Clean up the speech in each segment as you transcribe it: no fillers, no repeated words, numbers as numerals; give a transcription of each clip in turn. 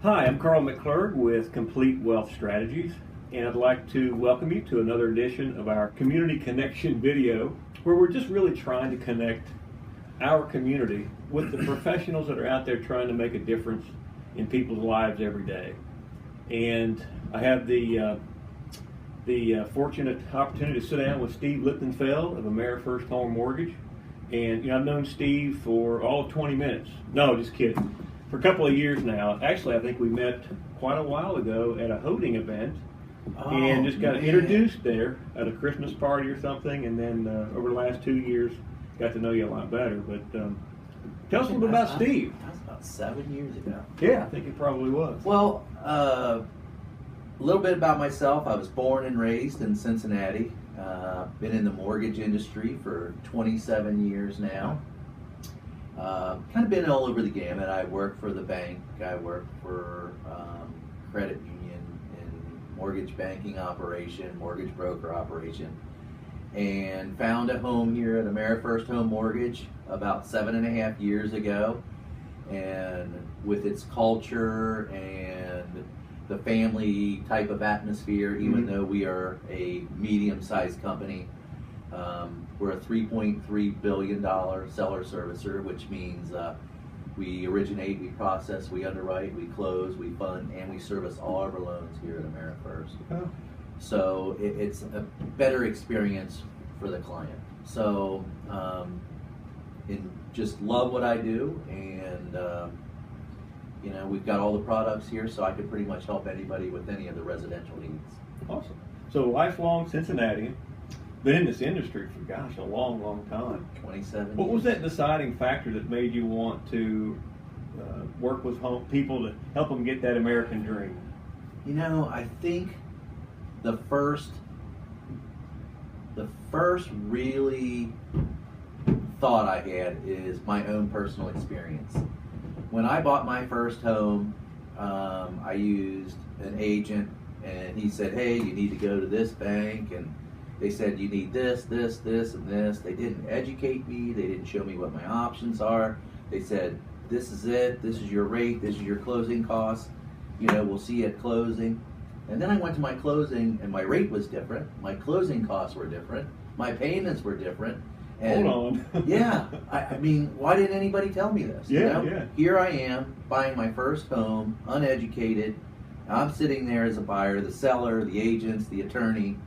Hi, I'm Carl McClurg with Complete Wealth Strategies, and I'd like to welcome you to another edition of our Community Connection video, where we're just really trying to connect our community with the professionals that are out there trying to make a difference in people's lives every day. And I have the fortunate opportunity to sit down with Steve Loechtenfeldt of AmeriFirst Home Mortgage. And I've known Steve for all of 20 minutes. No, just kidding. For a couple of years now. Actually, I think we met quite a while ago at a holding event and just got introduced there at a Christmas party or something. And then over the last 2 years, got to know you a lot better. But tell us a little bit about Steve. That was about 7 years ago. Yeah, I think it probably was. Well, a little bit about myself. I was born and raised in Cincinnati. Been in the mortgage industry for 27 years now. Kind of been all over the gamut. I worked for the bank. I worked for credit union and mortgage banking operation, mortgage broker operation, and found a home here at AmeriFirst Home Mortgage about 7.5 years ago. And with its culture and the family type of atmosphere, even though we are a medium-sized company, we're a $3.3 billion seller servicer, which means we originate, we process, we underwrite, we close, we fund, and we service all of our loans here at AmeriFirst. Oh. So it's a better experience for the client. So just love what I do, and we've got all the products here, so I can pretty much help anybody with any of the residential needs. Awesome. So lifelong Cincinnatian. Been in this industry for, gosh, a long, long time. 27 What years. was that deciding factor that made you want to work with people to help them get that American dream? I think the first really thought I had is my own personal experience. When I bought my first home, I used an agent, and he said, hey, you need to go to this bank, and they said you need this, this, this, and this. They didn't educate me. They didn't show me what my options are. They said, this is it. This is your rate. This is your closing costs. We'll see you at closing. And then I went to my closing, and my rate was different. My closing costs were different. My payments were different. And Hold on. yeah, I mean, why didn't anybody tell me this? Yeah. Here I am buying my first home, uneducated. I'm sitting there as a buyer, the seller, the agents, the attorney.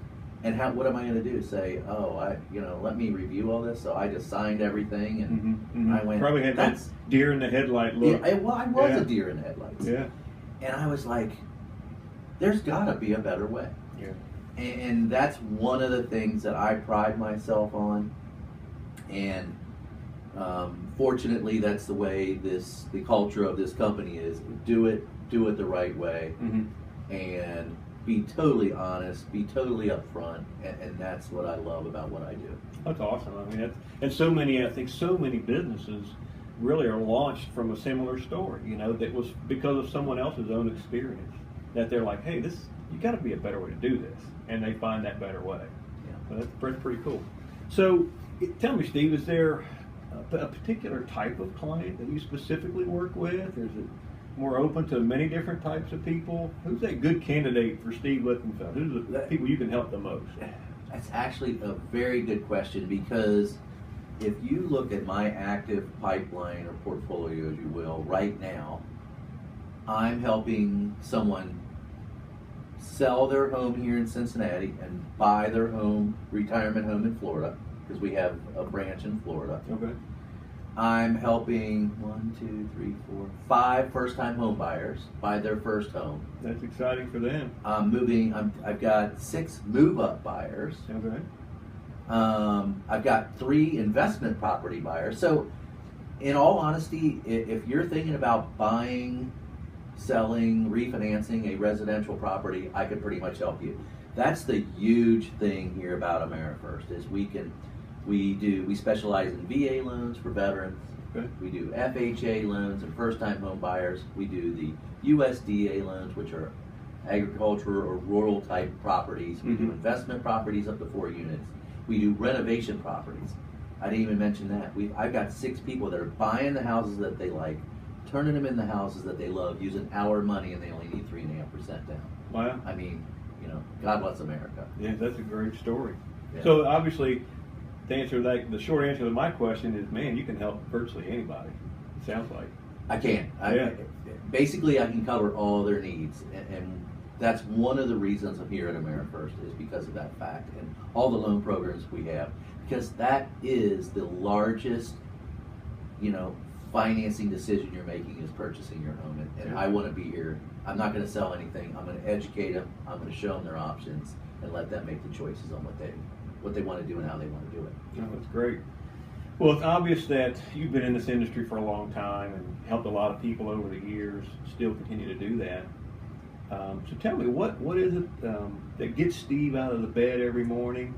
And what am I going to do? Say, let me review all this. So I just signed everything, and I went. Probably had that deer in the headlight look. Yeah, I was a deer in the headlights. Yeah. And I was like, there's got to be a better way. Yeah. And that's one of the things that I pride myself on. And fortunately, that's the way the culture of this company is. Do it the right way, and be totally honest, be totally upfront, and that's what I love about what I do. That's awesome. I mean, I think so many businesses really are launched from a similar story, that was because of someone else's own experience, that they're like, hey, you got to be a better way to do this, and they find that better way. Yeah. So that's pretty cool. So tell me, Steve, is there a particular type of client that you specifically work with, or is it more open to many different types of people? Who's a good candidate for Steve Loechtenfeldt? Who's the people you can help the most? That's actually a very good question, because if you look at my active pipeline or portfolio, as you will, right now, I'm helping someone sell their home here in Cincinnati and buy their retirement home in Florida, because we have a branch in Florida. Okay. I'm helping 5 first-time home buyers buy their first home. That's exciting for them. I've got 6 move-up buyers. Okay. I've got 3 investment property buyers. So, in all honesty, if you're thinking about buying, selling, refinancing a residential property, I could pretty much help you. That's the huge thing here about AmeriFirst is we specialize in VA loans for veterans. Okay. We do FHA loans and first-time home buyers. We do the USDA loans, which are agriculture or rural type properties. We do investment properties up to 4 units. We do renovation properties. I didn't even mention that. I've got 6 people that are buying the houses that they like, turning them in the houses that they love, using our money, and they only need 3.5% down. Wow. I mean, God bless America. Yeah, that's a great story. Yeah. So obviously, the short answer to my question is, man, you can help virtually anybody. It sounds like. I can. Basically, I can cover all their needs, and that's one of the reasons I'm here at AmeriFirst, is because of that fact, and all the loan programs we have, because that is the largest, financing decision you're making, is purchasing your home, and I want to be here. I'm not going to sell anything. I'm going to educate them. I'm going to show them their options and let them make the choices on what they want to do and how they want to do it. Oh, that's great. Well, it's obvious that you've been in this industry for a long time and helped a lot of people over the years, still continue to do that. So tell me, what is it that gets Steve out of the bed every morning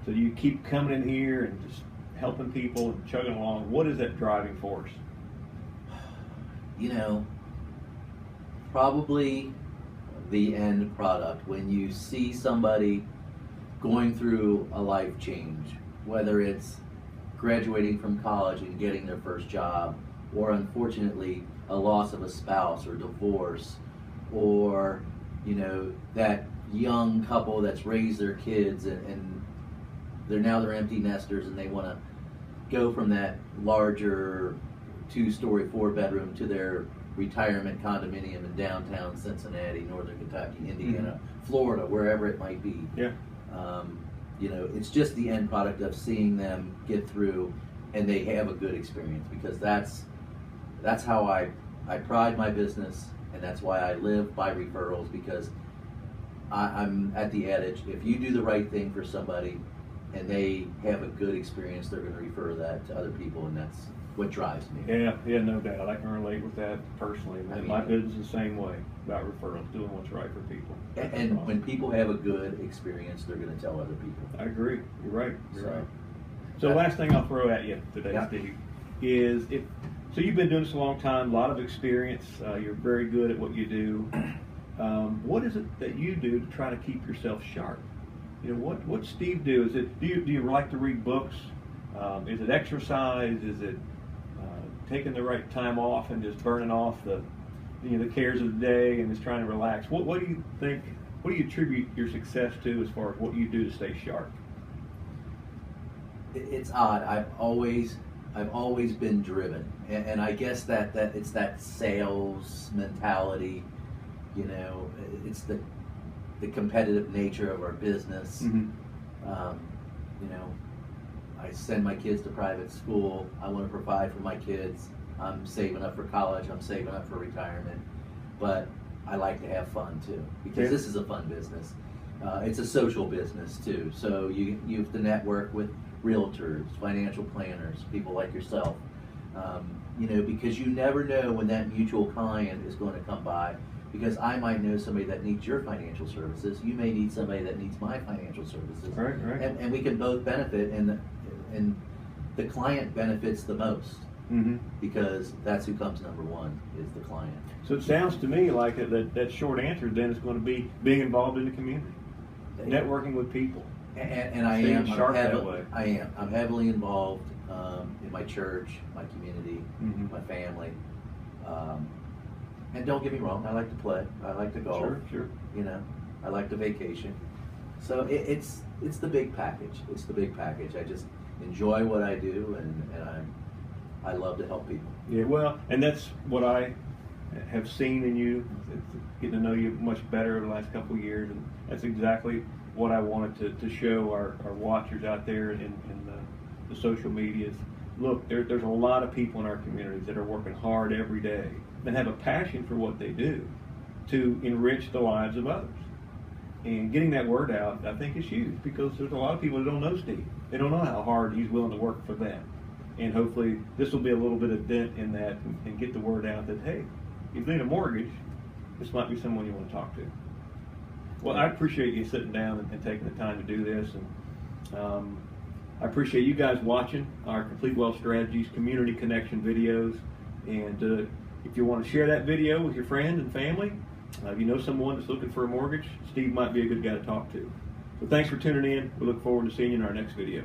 so you keep coming in here and just helping people and chugging along? What is that driving force? Probably the end product. When you see somebody going through a life change, whether it's graduating from college and getting their first job, or unfortunately a loss of a spouse or divorce, or that young couple that's raised their kids and they're empty nesters, and they want to go from that larger 2-story 4-bedroom to their retirement condominium in downtown Cincinnati, Northern Kentucky, Indiana, Florida, wherever it might be. Yeah. It's just the end product of seeing them get through and they have a good experience, because that's how I pride my business, and that's why I live by referrals, because I'm at the adage, if you do the right thing for somebody and they have a good experience, they're going to refer that to other people, and that's what drives me. Yeah, no doubt. I can relate with that personally. My business is the same way, about referrals, doing what's right for people. And when people have a good experience, they're going to tell other people. I agree. You're right. So last thing I'll throw at you today, Steve, is so you've been doing this a long time, a lot of experience. You're very good at what you do. What is it that you do to try to keep yourself sharp? What Steve do? Do you like to read books? Is it exercise? Is it taking the right time off and just burning off the cares of the day and just trying to relax? What do you think? What do you attribute your success to as far as what you do to stay sharp? It's odd. I've always been driven, and I guess that it's that sales mentality. It's the competitive nature of our business. Mm-hmm. I send my kids to private school. I want to provide for my kids. I'm saving up for college. I'm saving up for retirement. But I like to have fun too, because this is a fun business. It's a social business too. So you have to network with realtors, financial planners, people like yourself. Because you never know when that mutual client is going to come by. Because I might know somebody that needs your financial services. You may need somebody that needs my financial services. Right. And we can both benefit, and the client benefits the most. Mm-hmm. Because that's who comes number one, is the client. So it sounds to me like that short answer then is going to be being involved in the community, networking with people. And I am sharp that way. I am. I'm heavily involved in my church, my community, mm-hmm. my family. And don't get me wrong, I like to play. I like to golf. Sure. I like to vacation. So it's the big package. It's the big package. I just enjoy what I do, and I love to help people. Yeah, well, and that's what I have seen in you, getting to know you much better over the last couple of years, and that's exactly what I wanted to show our watchers out there in the social medias. Look, there's a lot of people in our communities that are working hard every day and have a passion for what they do to enrich the lives of others. And getting that word out, I think, is huge, because there's a lot of people that don't know Steve. They don't know how hard he's willing to work for them. And hopefully this will be a little bit of dent in that, and get the word out that, hey, if you need a mortgage, this might be someone you want to talk to. Well, I appreciate you sitting down and taking the time to do this. And I appreciate you guys watching our Complete Wealth Strategies Community Connection videos. And if you want to share that video with your friends and family, if you know someone that's looking for a mortgage, Steve might be a good guy to talk to. So thanks for tuning in. We look forward to seeing you in our next video.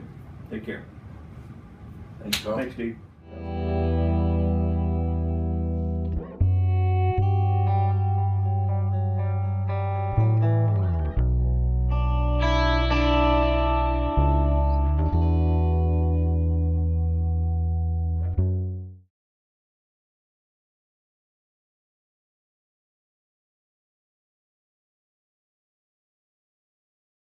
Take care. Thanks, Carl. Thanks, Steve.